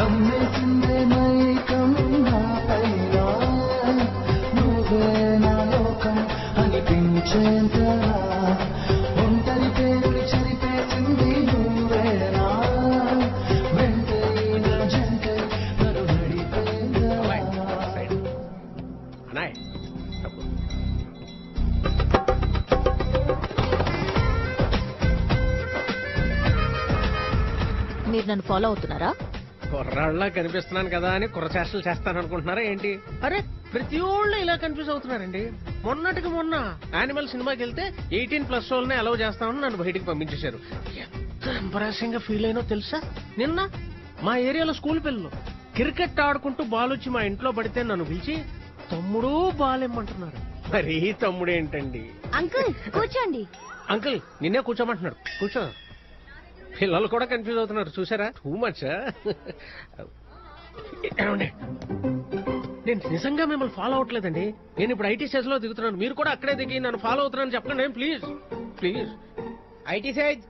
కమ్మేసిందే మైకం నా పైన నువ్వే నా లోకం అనిపించేంతగా ఒంటరి పేరుని చదిపేసింది నువ్వేనా వెంటైన జంటై నన్ను నడిపేందా మీరు నన్ను ఫాలో అవుతున్నారా? కుర్రాళ్ళ కనిపిస్తున్నాను కదా అని కుర్రచేష్టలు చేస్తాను అనుకుంటున్నారా ఏంటి? అరే ప్రతి ఒళ్ళు ఇలా కన్ఫ్యూజ్ అవుతున్నారండి. మొన్నటికి మొన్న యానిమల్ సినిమాకి వెళ్తే 18+ వాళ్ళని అలౌ చేస్తామని నన్ను బయటికి పంపించేశారు. ఎంత ఎంబరాసింగ్ గా ఫీల్ అయినో తెలుసా? నిన్న మా ఏరియాలో స్కూల్ పిల్లలు క్రికెట్ ఆడుకుంటూ బాల్ వచ్చి మా ఇంట్లో పడితే నన్ను పిలిచి తమ్ముడు బాల్ ఇమ్మంటున్నారు. మరీ తమ్ముడు ఏంటండి? అంకుల్ కూర్చోండి. అంకుల్ నిన్నే కూర్చోమంటున్నాడు. కూర్చో. పిల్లలు కూడా కన్ఫ్యూజ్ అవుతున్నారు చూసారా? Too much. నేను నిజంగా మిమ్మల్ని ఫాలో అవట్లేదండి. నేను ఇప్పుడు ఐటీ సైజ్ లో దిగుతున్నాను. మీరు కూడా అక్కడే దిగి నన్ను ఫాలో అవుతున్నాను చెప్పండి ప్లీజ్ ప్లీజ్. IT size